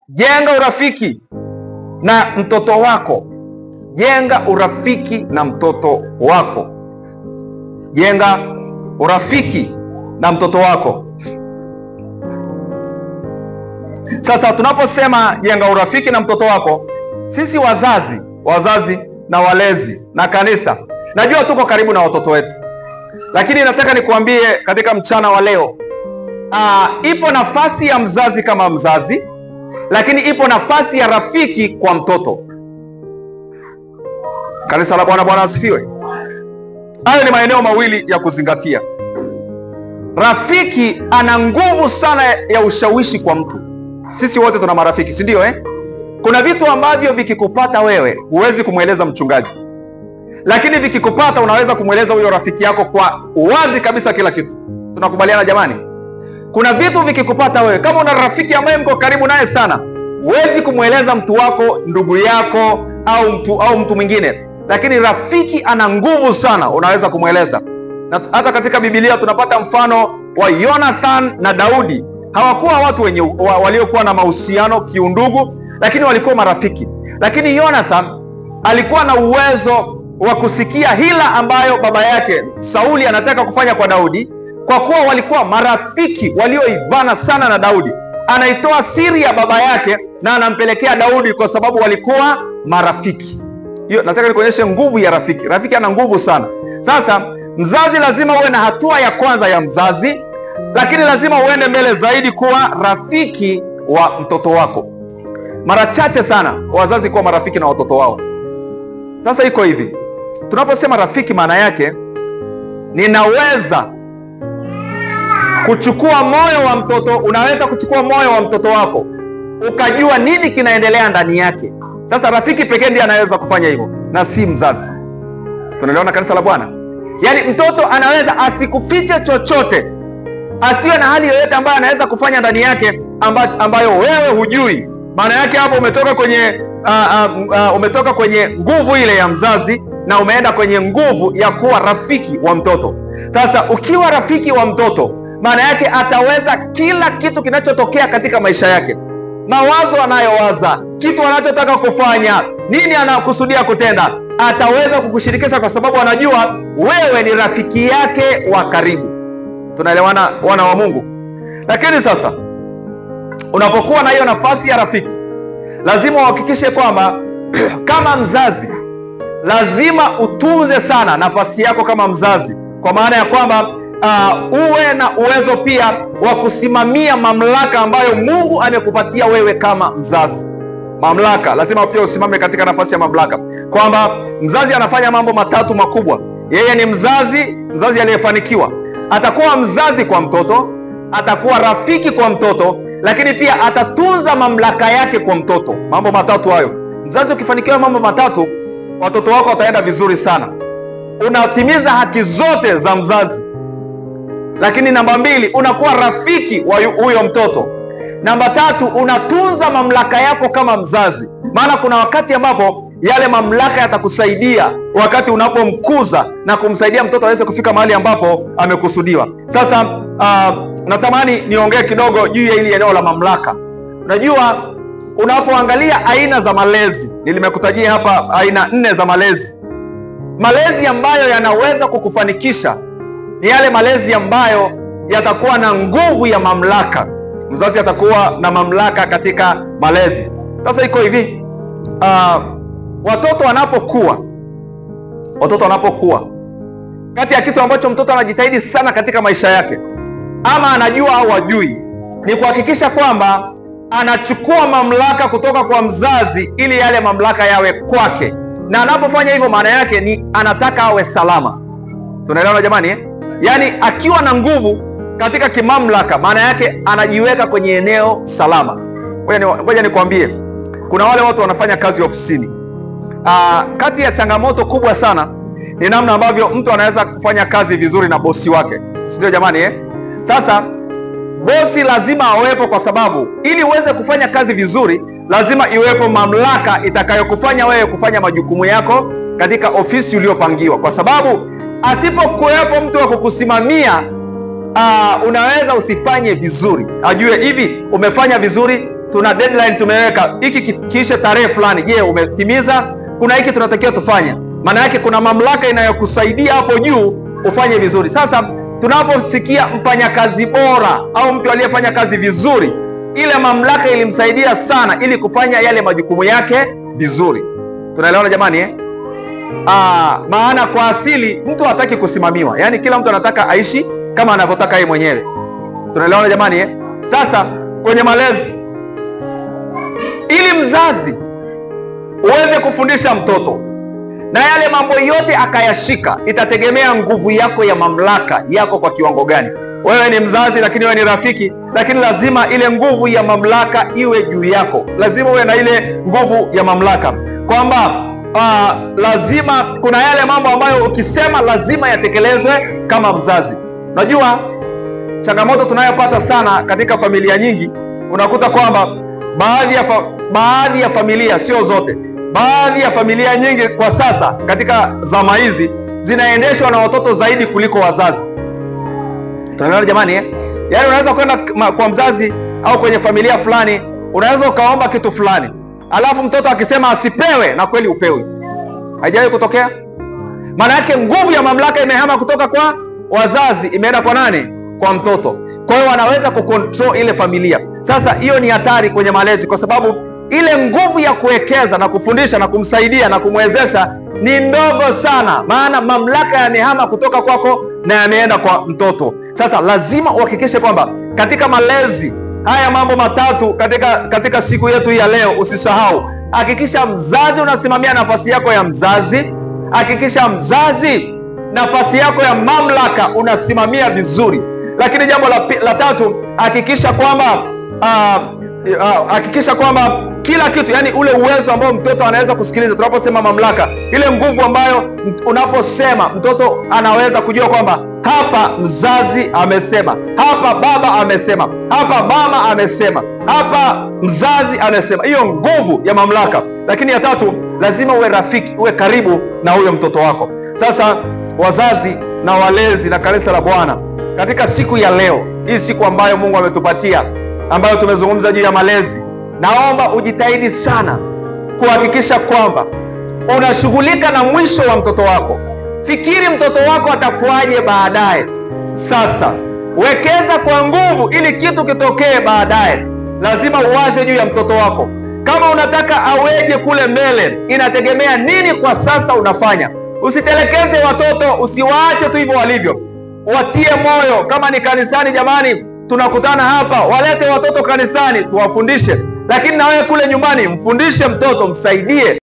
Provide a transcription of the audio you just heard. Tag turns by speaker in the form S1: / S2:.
S1: jenga urafiki na mtoto wako. Jenga urafiki na mtoto wako. Jenga urafiki na mtoto wako. Sasa tunaposema jenga urafiki na mtoto wako, sisi wazazi na walezi na kanisa, najua tuko karibu na watoto wetu, lakini nataka nikuambie katika mchana wa leo, ipo nafasi ya mzazi kama mzazi, lakini ipo nafasi ya rafiki kwa mtoto. Kanisa la Bwana, Bwana asifiwe. Hayo ni maeneo mawili ya kuzingatia. Rafiki ana nguvu sana ya ushawishi kwa mtu. Sisi wote tuna marafiki, si ndio? Kuna vitu ambavyo vikikupata wewe huwezi kumweleza mchungaji, lakini vikikupata unaweza kumweleza huyo rafiki yako kwa uwazi kabisa kila kitu. Tunakubaliana jamani? Kuna vitu vikikupata wewe, kama una rafiki ambaye mko karibu naye sana, huwezi kumweleza mtu wako, ndugu yako au mtu mwingine, lakini rafiki ana nguvu sana, unaweza kumweleza. Na hata katika Biblia tunapata mfano wa Jonathan na Daudi. Hawakuwa watu waliokuwa na mahusiano kiundugu, lakini walikuwa marafiki. Lakini Jonathan alikuwa na uwezo wa kusikia hila ambayo baba yake Sauli anataka kufanya kwa Daudi. Kwa kuwa walikuwa marafiki walioivana sana na Daudi, anaitoa siri ya baba yake na anampelekea Daudi kwa sababu walikuwa marafiki. Hiyo nataka nikuonyeshe nguvu ya rafiki. Rafiki ana nguvu sana. Sasa mzazi lazima uwe na hatua ya kwanza ya mzazi, lakini lazima uende mbele zaidi kuwa rafiki wa mtoto wako. Mara chache sana wazazi kuwa marafiki na watoto wao. Sasa iko hivi, tunaposema rafiki, maana yake ninaweza kuchukua moyo wa mtoto. Unaweza kuchukua moyo wa mtoto wako ukajua nini kinaendelea ndani yake. Sasa rafiki pekee ndiye anaweza kufanya hivyo, na si mzazi. Tunaelewana kanisa la Bwana? Yaani mtoto anaweza asikufiche chochote, asiwe na hali yoyote ambayo anaweza kufanya ndani yake ambayo wewe hujui. Maana yake hapo umetoka kwenye nguvu ile ya mzazi na umeenda kwenye nguvu ya kuwa rafiki wa mtoto. Sasa ukiwa rafiki wa mtoto, maana yake ataweza kila kitu kinachotokea katika maisha yake, mawazo anayowaza, kitu anachotaka kufanya, nini anakusudia kutenda, ataweza kukushirikisha kwa sababu anajua wewe ni rafiki yake wa karibu. Tunaelewana wana wa Mungu? Lakini sasa unapokuwa na hiyo nafasi ya rafiki, lazima uhakikishe kwamba kama mzazi lazima utunze sana nafasi yako kama mzazi, kwa maana ya kwamba uwe na uwezo pia wa kusimamia mamlaka ambayo Mungu amekupatia wewe kama mzazi. Mamlaka lazima pia usimame katika nafasi ya mamlaka, kwamba mzazi anafanya mambo matatu makubwa. Yeye ni mzazi aliyefanikiwa. Atakuwa mzazi kwa mtoto, atakuwa rafiki kwa mtoto, lakini pia atatunza mamlaka yake kwa mtoto. Mambo matatu hayo. Mzazi ukifanikiwa mambo matatu, watoto wako wataenda vizuri sana. Unatimiza haki zote za mzazi. Lakini namba 2, unakuwa rafiki wa huyo mtoto. Namba 3, unatunza mamlaka yako kama mzazi. Maana kuna wakati ambapo yale mamlaka yatakusaidia wakati unapomkuza na kumsaidia mtoto aweze kufika mahali ambapo amekusudiwa. Sasa natamani niongee kidogo juu ya hili eneo la mamlaka. Unajua, unapoangalia aina za malezi, nilimekutajia hapa aina 4 za malezi. Malezi ambayo yanaweza kukufanikisha ni yale malezi ambayo yatakuwa na nguvu ya mamlaka. Mzazi atakuwa na mamlaka katika malezi. Sasa iko hivi, watoto wanapokuwa, kati ya kitu ambacho mtoto anajitahidi sana katika maisha yake, ama anajua au hajui, ni kuhakikisha kwamba anachukua mamlaka kutoka kwa mzazi ili yale mamlaka yawe kwake. Na anapofanya hivyo, maana yake ni anataka awe salama. Tunaelewana jamani? Yaani akiwa na nguvu katika kimamlaka, maana yake anajiweka kwenye eneo salama. Ngoja nikwambie, kuna wale watu wanafanya kazi ofisini. Kati ya changamoto kubwa sana ni namna ambavyo mtu anaweza kufanya kazi vizuri na bosi wake, si ndio jamani? Sasa bosi lazima awepo, kwa sababu ili uweze kufanya kazi vizuri lazima iwepo mamlaka itakayokufanya wewe kufanya majukumu yako katika ofisi uliopangiwa. Kwa sababu asipokuwepo mtu wa kukusimamia, unaweza usifanye vizuri. Ajue hivi umefanya vizuri tuna deadline tumeweka, hiki kiishe tarehe fulani. Je, umetimiza? Kuna hiki tunatakiwa tufanye. Maana yake kuna mamlaka inayokusaidia hapo juu ufanye vizuri. Sasa tunaposikia mfanyakazi bora au mtu aliyefanya kazi vizuri, ile mamlaka ilimsaidia sana ili kufanya yale majukumu yake vizuri. Tunaelewana jamani eh? Maana kwa asili mtu hataki kusimamiwa. Yaani kila mtu anataka aishi kama anavyotaka yeye mwenyewe. Tunaelewana jamani eh? Sasa kwenye malezi, ili mzazi uweze kufundisha mtoto na yale mambo yote akayashika, itategemea nguvu yako ya mamlaka yako kwa kiwango gani. Wewe ni mzazi, lakini wewe ni rafiki, lakini lazima ile nguvu ya mamlaka iwe juu yako. Lazima uwe na ile nguvu ya mamlaka, kwamba lazima kuna yale mambo ambayo ukisema lazima yatekelezwe kama mzazi. Unajua changamoto tunayopata sana katika familia nyingi, unakuta kwamba baadhi ya familia, sio zote, baadhi ya familia nyingi kwa sasa katika zama hizi zinaendeshwa na watoto zaidi kuliko wazazi. Tunaelewana jamani eh? Yaani unaweza kwenda kwa mzazi au kwenye familia fulani, unaweza ukaomba kitu fulani, alafu mtoto akisema asipewe, na kweli upewi. Haijawahi kutokea? Maana yake nguvu ya mamlaka imehama kutoka kwa wazazi imeenda kwa nani? Kwa mtoto. Kwa hiyo wanaweza kucontrol ile familia. Sasa hiyo ni hatari kwenye malezi, kwa sababu ile nguvu ya kuwekeza na kufundisha na kumsaidia na kumwezesha ni ndogo sana, maana mamlaka yamehama kutoka kwako na yameenda kwa mtoto. Sasa lazima uhakikishe kwamba katika malezi haya mambo matatu katika siku yetu ya leo usisahau. Hakikisha mzazi unasimamia nafasi yako ya mzazi. Hakikisha mzazi nafasi yako ya mamlaka unasimamia vizuri. Lakini jambo la tatu, hakikisha kwamba kila kitu, yani ule uwezo ambao mtoto anaweza kusikiliza. Tunaposema mamlaka, ile nguvu ambayo unaposema mtoto anaweza kujua kwamba hapa mzazi amesema, hapa baba amesema, hapa mama amesema, hapa mzazi amesema. Hiyo nguvu ya mamlaka. Lakini ya tatu, lazima uwe rafiki, uwe karibu na huyo mtoto wako. Sasa wazazi na walezi na kanisa la Bwana, katika siku ya leo, hii siku ambayo Mungu ametupatia, ambayo tumezungumza juu ya malezi, naomba ujitahidi sana kuhakikisha kwamba unashughulika na mwisho wa mtoto wako. Fikiri mtoto wako atakuaje baadaye. Sasa wekeza kwa nguvu ili kitu kitokee baadaye. Lazima uwaze juu ya mtoto wako. Kama unataka aweje kule mbele, inategemea nini kwa sasa unafanya. Usitelekeze watoto, usiwaache tu hivyo walivyo. Watie moyo. Kama ni kanisani, jamani, tunakutana hapa, walete watoto kanisani tuwafundishe. Lakini na wewe kule nyumbani mfundishe mtoto, msaidie.